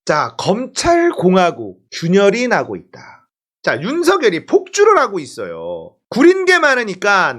자, 검찰공화국 균열이 나고 있다. 자, 윤석열이 폭주를 하고 있어요. 구린 게 많으니까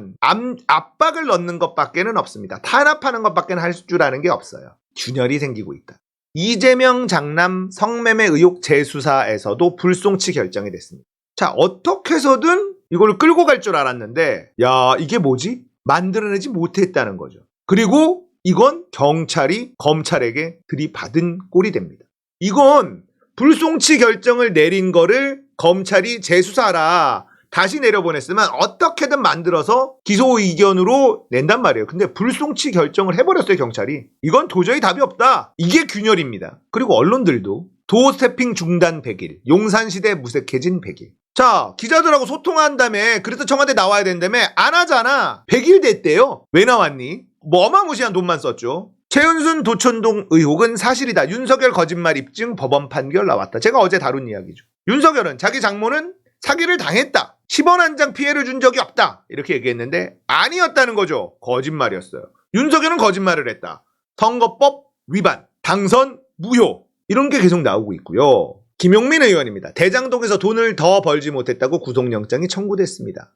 압박을 넣는 것밖에는 없습니다. 탄압하는 것밖에는 할 줄 아는 게 없어요. 균열이 생기고 있다. 이재명 장남 성매매 의혹 재수사에서도 불송치 결정이 됐습니다. 자, 어떻게 해서든 이걸 끌고 갈 줄 알았는데, 야, 이게 뭐지? 만들어내지 못했다는 거죠. 그리고 이건 경찰이 검찰에게 들이받은 꼴이 됩니다. 이건 불송치 결정을 내린 거를 검찰이 재수사하라 다시 내려보냈으면 어떻게든 만들어서 기소 의견으로 낸단 말이에요. 근데 불송치 결정을 해버렸어요, 경찰이. 이건 도저히 답이 없다. 이게 균열입니다. 그리고 언론들도 도스태핑 중단 100일, 용산시대 무색해진 100일. 자, 기자들하고 소통한 다음에 그래서 청와대 나와야 된다며 안 하잖아. 100일 됐대요. 왜 나왔니? 뭐 어마무시한 돈만 썼죠. 최은순 도천동 의혹은 사실이다. 윤석열 거짓말 입증 법원 판결 나왔다. 제가 어제 다룬 이야기죠. 윤석열은 자기 장모는 사기를 당했다. 10원 한 장 피해를 준 적이 없다. 이렇게 얘기했는데 아니었다는 거죠. 거짓말이었어요. 윤석열은 거짓말을 했다. 선거법 위반, 당선 무효. 이런 게 계속 나오고 있고요. 김용민 의원입니다. 대장동에서 돈을 더 벌지 못했다고 구속영장이 청구됐습니다.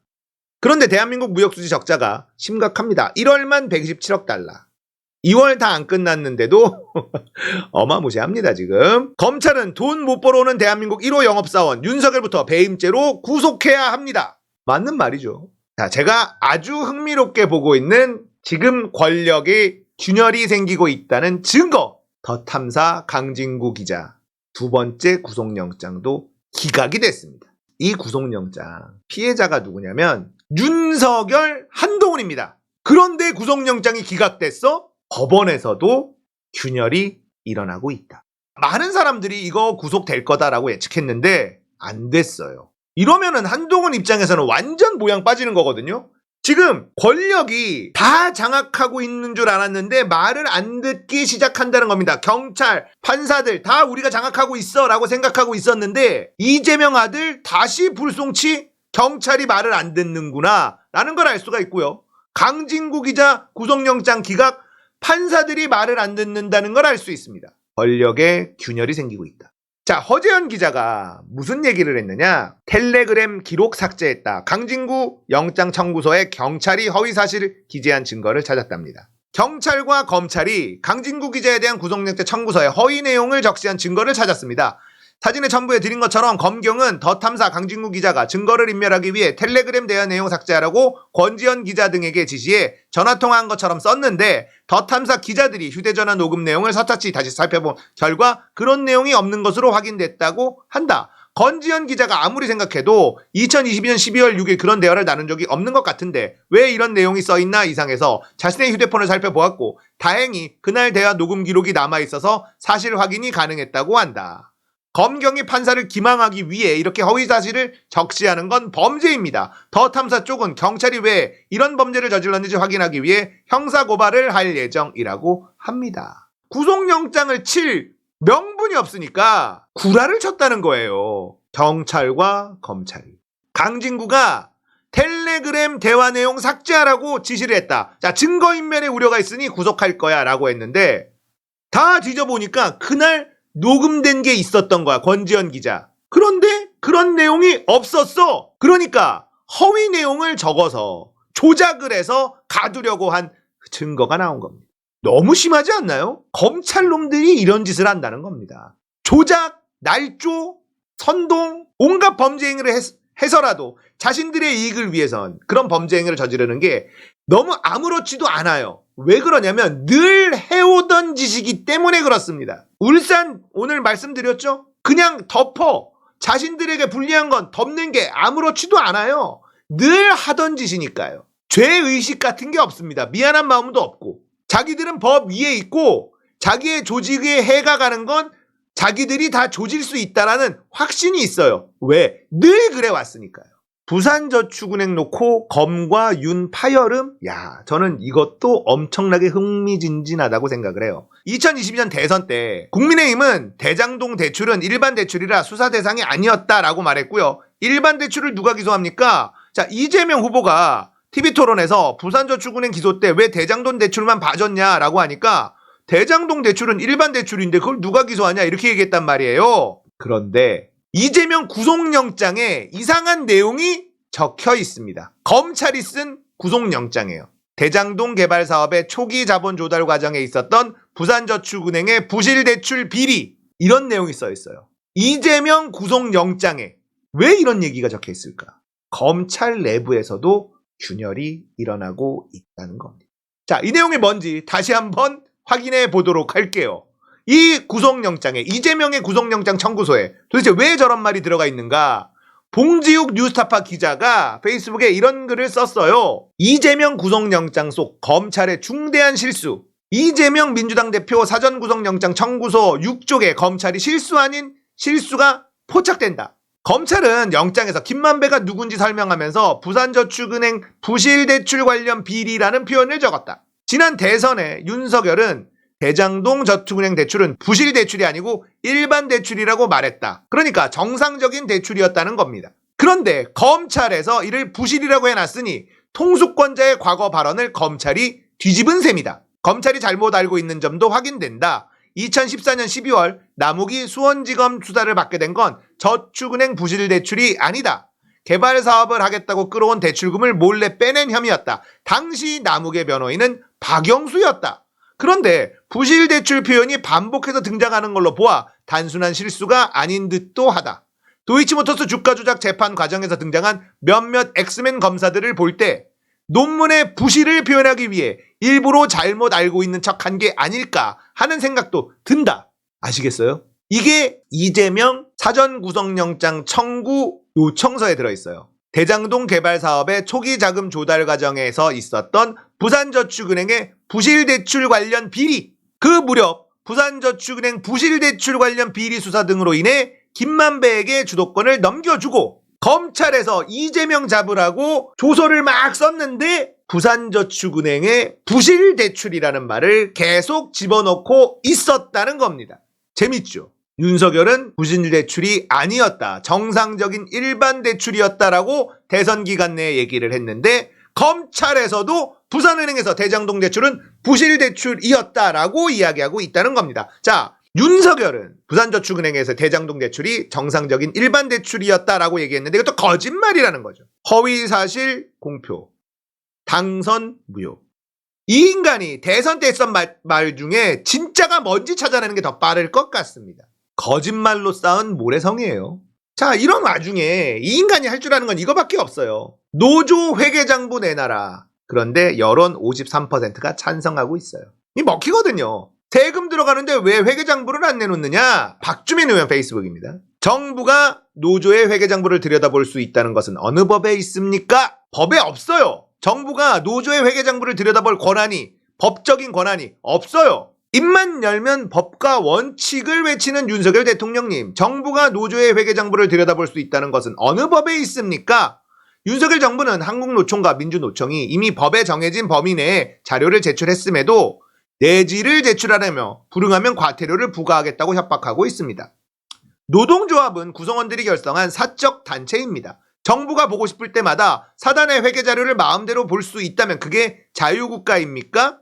그런데 대한민국 무역수지 적자가 심각합니다. 1월만 127억 달러. 2월 다 안 끝났는데도 어마무시합니다, 지금. 검찰은 돈 못 벌어오는 대한민국 1호 영업사원 윤석열부터 배임죄로 구속해야 합니다. 맞는 말이죠. 자, 제가 아주 흥미롭게 보고 있는 지금 권력의 균열이 생기고 있다는 증거. 더 탐사 강진구 기자 두 번째 구속영장도 기각이 됐습니다. 이 구속영장 피해자가 누구냐면 윤석열, 한동훈입니다. 그런데 구속영장이 기각됐어? 법원에서도 균열이 일어나고 있다. 많은 사람들이 이거 구속될 거다라고 예측했는데 안 됐어요. 이러면은 한동훈 입장에서는 완전 모양 빠지는 거거든요. 지금 권력이 다 장악하고 있는 줄 알았는데 말을 안 듣기 시작한다는 겁니다. 경찰, 판사들 다 우리가 장악하고 있어 라고 생각하고 있었는데 이재명 아들 다시 불송치 경찰이 말을 안 듣는구나 라는 걸 알 수가 있고요. 강진구 기자 구속영장 기각, 판사들이 말을 안 듣는다는 걸 알 수 있습니다. 권력의 균열이 생기고 있다. 자, 허재현 기자가 무슨 얘기를 했느냐? 텔레그램 기록 삭제했다. 강진구 영장 청구서에 경찰이 허위사실을 기재한 증거를 찾았답니다. 경찰과 검찰이 강진구 기자에 대한 구속영장 청구서에 허위 내용을 적시한 증거를 찾았습니다. 사진에 첨부해 드린 것처럼 검경은 더 탐사 강진구 기자가 증거를 인멸하기 위해 텔레그램 대화 내용 삭제하라고 권지현 기자 등에게 지시해 전화통화한 것처럼 썼는데 더 탐사 기자들이 휴대전화 녹음 내용을 서타치 다시 살펴본 결과 그런 내용이 없는 것으로 확인됐다고 한다. 권지현 기자가 아무리 생각해도 2022년 12월 6일 그런 대화를 나눈 적이 없는 것 같은데 왜 이런 내용이 써있나 이상해서 자신의 휴대폰을 살펴보았고 다행히 그날 대화 녹음 기록이 남아있어서 사실 확인이 가능했다고 한다. 검경이 판사를 기망하기 위해 이렇게 허위사실을 적시하는 건 범죄입니다. 더 탐사 쪽은 경찰이 왜 이런 범죄를 저질렀는지 확인하기 위해 형사고발을 할 예정이라고 합니다. 구속영장을 칠 명분이 없으니까 구라를 쳤다는 거예요. 경찰과 검찰이. 강진구가 텔레그램 대화 내용 삭제하라고 지시를 했다. 자, 증거인멸의 우려가 있으니 구속할 거야 라고 했는데 다 뒤져보니까 그날 녹음된 게 있었던 거야, 권지현 기자. 그런데 그런 내용이 없었어. 그러니까 허위 내용을 적어서 조작을 해서 가두려고 한 증거가 나온 겁니다. 너무 심하지 않나요? 검찰놈들이 이런 짓을 한다는 겁니다. 조작, 날조, 선동, 온갖 범죄 행위를 해서라도 자신들의 이익을 위해선 그런 범죄 행위를 저지르는 게 너무 아무렇지도 않아요. 왜 그러냐면 늘 해오던 짓이기 때문에 그렇습니다. 울산 오늘 말씀드렸죠? 그냥 덮어. 자신들에게 불리한 건 덮는 게 아무렇지도 않아요. 늘 하던 짓이니까요. 죄의식 같은 게 없습니다. 미안한 마음도 없고. 자기들은 법 위에 있고 자기의 조직에 해가 가는 건 자기들이 다 조질 수 있다라는 확신이 있어요. 왜? 늘 그래 왔으니까요. 부산저축은행 놓고 검과 윤 파열음? 야, 저는 이것도 엄청나게 흥미진진하다고 생각을 해요. 2022년 대선 때 국민의힘은 대장동 대출은 일반 대출이라 수사 대상이 아니었다라고 말했고요. 일반 대출을 누가 기소합니까? 자, 이재명 후보가 TV토론에서 부산저축은행 기소 때 왜 대장동 대출만 봐줬냐라고 하니까 대장동 대출은 일반 대출인데 그걸 누가 기소하냐 이렇게 얘기했단 말이에요. 그런데 이재명 구속영장에 이상한 내용이 적혀 있습니다. 검찰이 쓴 구속영장이에요. 대장동 개발 사업의 초기 자본 조달 과정에 있었던 부산저축은행의 부실 대출 비리, 이런 내용이 써 있어요. 이재명 구속영장에 왜 이런 얘기가 적혀 있을까? 검찰 내부에서도 균열이 일어나고 있다는 겁니다. 자, 이 내용이 뭔지 다시 한번 확인해 보도록 할게요. 이 구속영장에, 이재명의 구속영장 청구서에 도대체 왜 저런 말이 들어가 있는가? 봉지욱 뉴스타파 기자가 페이스북에 이런 글을 썼어요. 이재명 구속영장 속 검찰의 중대한 실수. 이재명 민주당 대표 사전 구속영장 청구서 6쪽에 검찰이 실수 아닌 실수가 포착된다. 검찰은 영장에서 김만배가 누군지 설명하면서 부산저축은행 부실대출 관련 비리라는 표현을 적었다. 지난 대선에 윤석열은 대장동 저축은행 대출은 부실대출이 아니고 일반 대출이라고 말했다. 그러니까 정상적인 대출이었다는 겁니다. 그런데 검찰에서 이를 부실이라고 해놨으니 통수권자의 과거 발언을 검찰이 뒤집은 셈이다. 검찰이 잘못 알고 있는 점도 확인된다. 2014년 12월 남욱이 수원지검 수사를 받게 된 건 저축은행 부실대출이 아니다. 개발 사업을 하겠다고 끌어온 대출금을 몰래 빼낸 혐의였다. 당시 남욱의 변호인은 박영수였다. 그런데 부실대출 표현이 반복해서 등장하는 걸로 보아 단순한 실수가 아닌 듯도 하다. 도이치모터스 주가 조작 재판 과정에서 등장한 몇몇 엑스맨 검사들을 볼 때 논문의 부실을 표현하기 위해 일부러 잘못 알고 있는 척한 게 아닐까 하는 생각도 든다. 아시겠어요? 이게 이재명 사전 구속영장 청구 요청서에 들어있어요. 대장동 개발 사업의 초기 자금 조달 과정에서 있었던 부산저축은행의 부실대출 관련 비리. 그 무렵 부산저축은행 부실대출 관련 비리 수사 등으로 인해 김만배에게 주도권을 넘겨주고 검찰에서 이재명 잡으라고 조서를 막 썼는데 부산저축은행의 부실대출이라는 말을 계속 집어넣고 있었다는 겁니다. 재밌죠? 윤석열은 부실대출이 아니었다. 정상적인 일반 대출이었다라고 대선 기간 내에 얘기를 했는데 검찰에서도 부산은행에서 대장동 대출은 부실대출이었다라고 이야기하고 있다는 겁니다. 자, 윤석열은 부산저축은행에서 대장동 대출이 정상적인 일반 대출이었다라고 얘기했는데 이것도 거짓말이라는 거죠. 허위사실 공표, 당선 무효. 이 인간이 대선 때 했던 말 중에 진짜가 뭔지 찾아내는 게 더 빠를 것 같습니다. 거짓말로 쌓은 모래성이에요. 자, 이런 와중에 이 인간이 할 줄 아는 건 이거밖에 없어요. 노조 회계장부 내놔라. 그런데 여론 53%가 찬성하고 있어요. 이 먹히거든요. 세금 들어가는데 왜 회계장부를 안 내놓느냐? 박주민 의원 페이스북입니다. 정부가 노조의 회계장부를 들여다볼 수 있다는 것은 어느 법에 있습니까? 법에 없어요. 정부가 노조의 회계장부를 들여다볼 권한이, 법적인 권한이 없어요. 입만 열면 법과 원칙을 외치는 윤석열 대통령님, 정부가 노조의 회계장부를 들여다볼 수 있다는 것은 어느 법에 있습니까? 윤석열 정부는 한국노총과 민주노총이 이미 법에 정해진 범위 내에 자료를 제출했음에도 내지를 제출하려며 불응하면 과태료를 부과하겠다고 협박하고 있습니다. 노동조합은 구성원들이 결성한 사적 단체입니다. 정부가 보고 싶을 때마다 사단의 회계자료를 마음대로 볼 수 있다면 그게 자유국가입니까?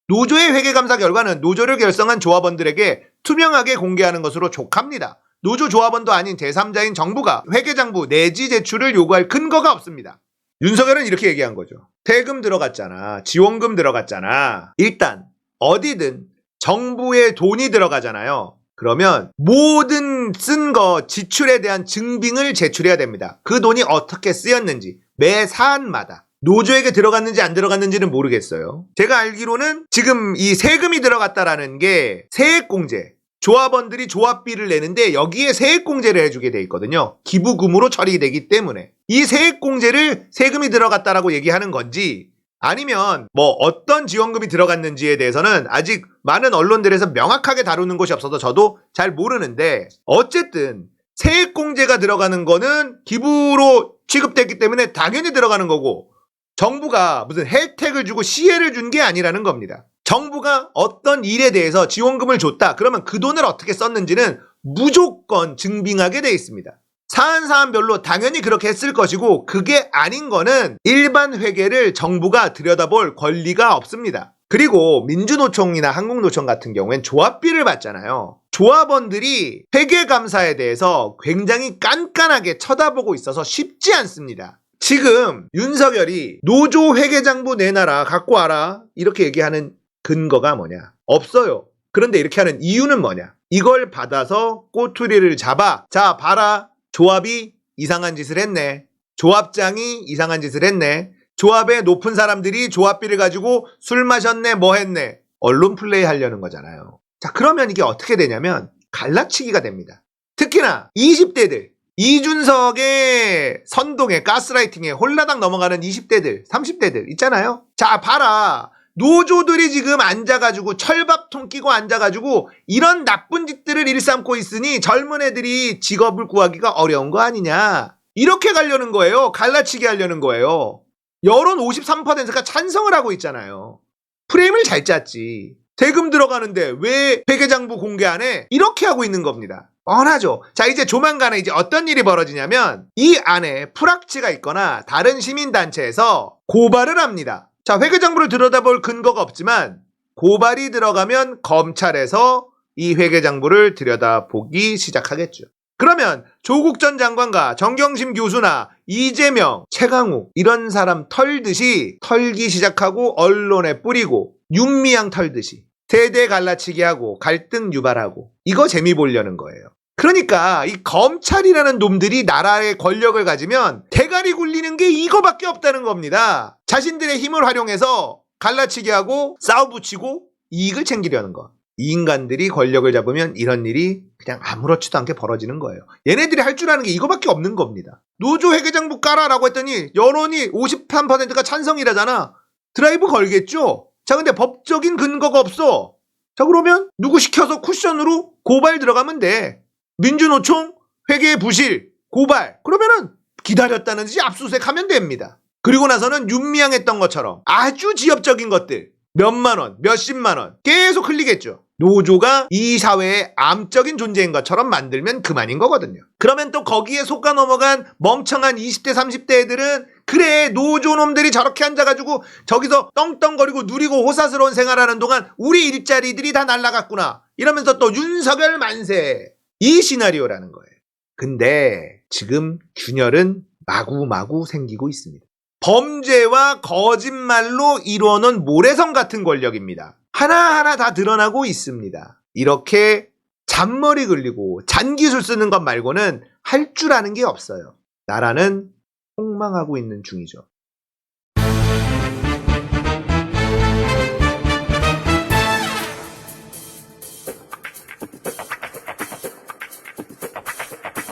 노조의 회계감사 결과는 노조를 결성한 조합원들에게 투명하게 공개하는 것으로 족합니다. 노조 조합원도 아닌 제3자인 정부가 회계장부 내지 제출을 요구할 근거가 없습니다. 윤석열은 이렇게 얘기한 거죠. 세금 들어갔잖아. 지원금 들어갔잖아. 일단 어디든 정부의 돈이 들어가잖아요. 그러면 모든 쓴 거 지출에 대한 증빙을 제출해야 됩니다. 그 돈이 어떻게 쓰였는지 매 사안마다. 노조에게 들어갔는지 안 들어갔는지는 모르겠어요. 제가 알기로는 지금 이 세금이 들어갔다라는 게 세액공제, 조합원들이 조합비를 내는데 여기에 세액공제를 해주게 돼 있거든요. 기부금으로 처리되기 때문에 이 세액공제를 세금이 들어갔다라고 얘기하는 건지 아니면 뭐 어떤 지원금이 들어갔는지에 대해서는 아직 많은 언론들에서 명확하게 다루는 곳이 없어서 저도 잘 모르는데 어쨌든 세액공제가 들어가는 거는 기부로 취급됐기 때문에 당연히 들어가는 거고 정부가 무슨 혜택을 주고 시혜를 준 게 아니라는 겁니다. 정부가 어떤 일에 대해서 지원금을 줬다. 그러면 그 돈을 어떻게 썼는지는 무조건 증빙하게 돼 있습니다. 사안별로 당연히 그렇게 했을 것이고 그게 아닌 거는 일반 회계를 정부가 들여다볼 권리가 없습니다. 그리고 민주노총이나 한국노총 같은 경우엔 조합비를 받잖아요. 조합원들이 회계감사에 대해서 굉장히 깐깐하게 쳐다보고 있어서 쉽지 않습니다. 지금 윤석열이 노조 회계장부 내놔라, 갖고 와라 이렇게 얘기하는 근거가 뭐냐? 없어요. 그런데 이렇게 하는 이유는 뭐냐? 이걸 받아서 꼬투리를 잡아. 자, 봐라. 조합이 이상한 짓을 했네. 조합장이 이상한 짓을 했네. 조합의 높은 사람들이 조합비를 가지고 술 마셨네, 뭐 했네. 언론 플레이 하려는 거잖아요. 자, 그러면 이게 어떻게 되냐면 갈라치기가 됩니다. 특히나 20대들, 이준석의 선동에 가스라이팅에 홀라당 넘어가는 20대들, 30대들 있잖아요. 자, 봐라. 노조들이 지금 앉아가지고 철밥통 끼고 앉아가지고 이런 나쁜 짓들을 일삼고 있으니 젊은 애들이 직업을 구하기가 어려운 거 아니냐. 이렇게 가려는 거예요. 갈라치기 하려는 거예요. 여론 53%가 찬성을 하고 있잖아요. 프레임을 잘 짰지. 대금 들어가는데 왜 회계장부 공개 안 해? 이렇게 하고 있는 겁니다. 뻔하죠. 자, 이제 조만간에 이제 어떤 일이 벌어지냐면 이 안에 프락치가 있거나 다른 시민단체에서 고발을 합니다. 자, 회계장부를 들여다볼 근거가 없지만 고발이 들어가면 검찰에서 이 회계장부를 들여다보기 시작하겠죠. 그러면 조국 전 장관과 정경심 교수나 이재명, 최강욱 이런 사람 털듯이 털기 시작하고 언론에 뿌리고 윤미향 털듯이 세대 갈라치기하고 갈등 유발하고 이거 재미 보려는 거예요. 그러니까 이 검찰이라는 놈들이 나라의 권력을 가지면 대가리 굴리는 게 이거밖에 없다는 겁니다. 자신들의 힘을 활용해서 갈라치기하고 싸워붙이고 이익을 챙기려는 거. 이 인간들이 권력을 잡으면 이런 일이 그냥 아무렇지도 않게 벌어지는 거예요. 얘네들이 할 줄 아는 게 이거밖에 없는 겁니다. 노조 회계장부 깔아라고 했더니 여론이 53%가 찬성이라잖아. 드라이브 걸겠죠? 자, 근데 법적인 근거가 없어. 자, 그러면 누구 시켜서 쿠션으로 고발 들어가면 돼. 민주노총 회계 부실 고발. 그러면은 기다렸다는 듯이 압수수색하면 됩니다. 그리고 나서는 윤미향 했던 것처럼 아주 지엽적인 것들 몇만 원, 몇십만 원 계속 흘리겠죠. 노조가 이 사회의 암적인 존재인 것처럼 만들면 그만인 거거든요. 그러면 또 거기에 속아 넘어간 멍청한 20대, 30대 애들은 그래, 노조놈들이 저렇게 앉아가지고 저기서 떵떵거리고 누리고 호사스러운 생활하는 동안 우리 일자리들이 다 날라갔구나 이러면서 또 윤석열 만세. 이 시나리오라는 거예요. 근데 지금 균열은 마구마구 생기고 있습니다. 범죄와 거짓말로 이루어놓은 모래성 같은 권력입니다. 하나하나 다 드러나고 있습니다. 이렇게 잔머리 굴리고 잔기술 쓰는 것 말고는 할 줄 아는 게 없어요. 나라는 폭망하고 있는 중이죠.